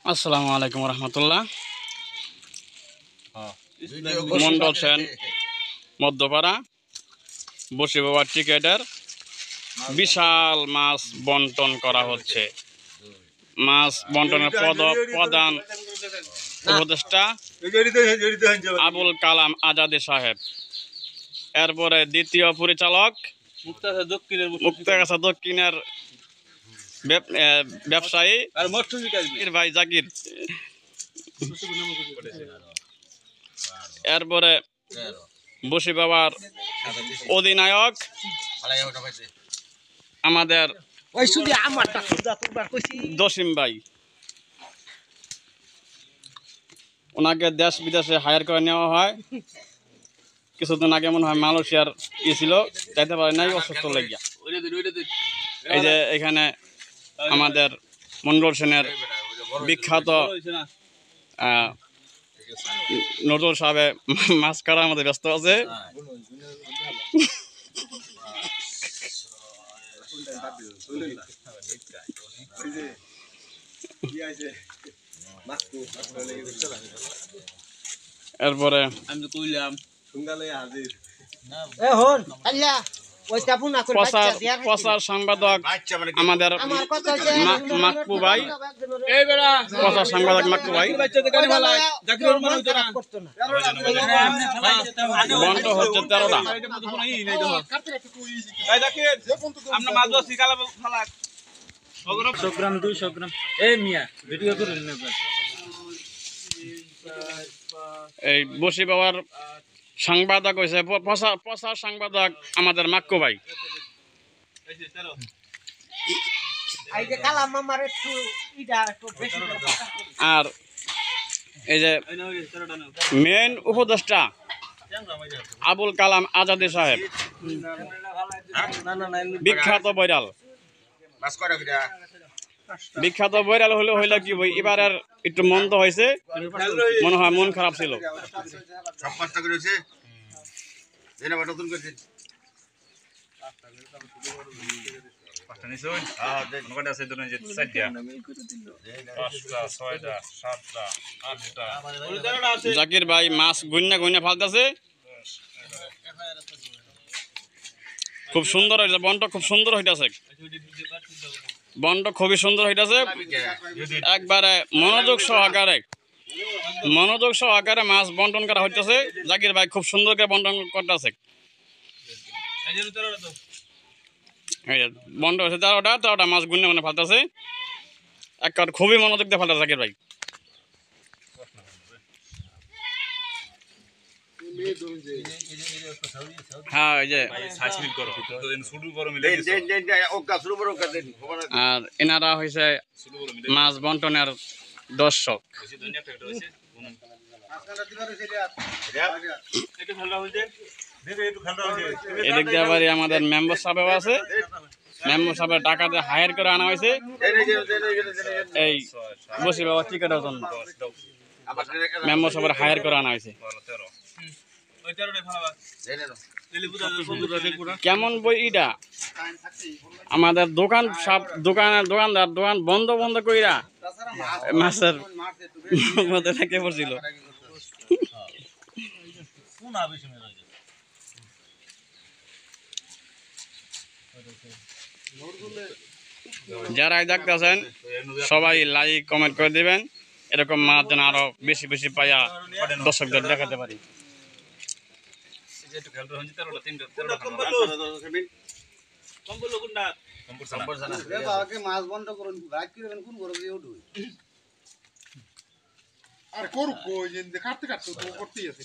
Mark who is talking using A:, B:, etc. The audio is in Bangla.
A: আসসালামু আলাইকুম রহমতুল্লাহ। মন্ডল সেন মধ্যপাড়া বসি বাবার টিকেটের বিশাল মাছ বন্টন করা হচ্ছে। মাছ বন্টনের প্রধান উপদেষ্টা আবুল কালাম আজাদী সাহেব, এরপরে দ্বিতীয় পরিচালক মুক্তাগাছা দক্ষিণের ব্যবসায়ী ভাই জাকির, এরপরে বসি বাবার অধিনায়ক আমাদের দশিম ভাই। ওনাকে দেশ বিদেশে হায়ার করে নেওয়া হয়। কিছুদিন আগে মনে হয় মালয়েশিয়ার ছিল, যাইতে পারে নাই অসুস্থ লাগিয়া। এই যে এখানে আমাদের মন্ডল সেনের বিখ্যাত নজরুল সাহেব মাছ কাটার মধ্যে ব্যস্ত আছে। এরপরে প্রচার সাংবাদিক আমাদের মাকপু ভাই, প্রচার সাংবাদিক মাকপু ভাই। বন্ধ হচ্ছে 13টা। এই বসি বাবার সাংবাদিক হয়েছে প্রচার সাংবাদিক আমাদের মাক্কু ভাই। আর এই যে মেন উপদেষ্টা আবুল কালাম আজাদী সাহেব, বিখ্যাত বৈরাল। বিখ্যাত বৈরাল হইলে কি বই, এবারের একটু মন্দ হয়েছে, মনে হয় মন খারাপ ছিল। জাকির ভাই মাছ গুন্না ফালতেছে, খুব সুন্দর হয়েছে বন্ড, খুব সুন্দর হইতেছে বন্ড, খুবই সুন্দর হইতেছে। একবারে মনোযোগ সহকারে মাছ বন্টন করা হইতেছে। জাকির ভাই খুব সুন্দর করে বন্টন করতেছে। বন্ড হয়েছে 13টা মাছ গুনে ফালতেছে। একবার খুবই মনোযোগ দিয়ে ফালতেছে জাকির ভাই। হ্যাঁ, এই যে আর এনারা হয়েছে মাছ বন্টনের দর্শক। এদিক দিয়ে আবার আমাদের মেম্বার সাহেব আছে। মেম্বার সাহেবের টাকা দিয়ে হায়ার করে আনা হয়েছে এই বসি বাবা টিকেটের জন্য। মেম্বার সাহেবের হায়ার করে আনা হয়েছে। কেমন বই এটা, আমাদের দোকান সব দোকানদার দোকান বন্ধ কইরা মাছের মধ্যে থেকে পড়ছিল। যারা দেখতেছেন সবাই লাইক কমেন্ট করে দিবেন, এরকম মাছ যেন আরো বেশি বেশি পাইয়া দর্শকদের দেখাতে পারি। মাছ বন্ধ করুন, আর করুক কাটতে করতেই আছে।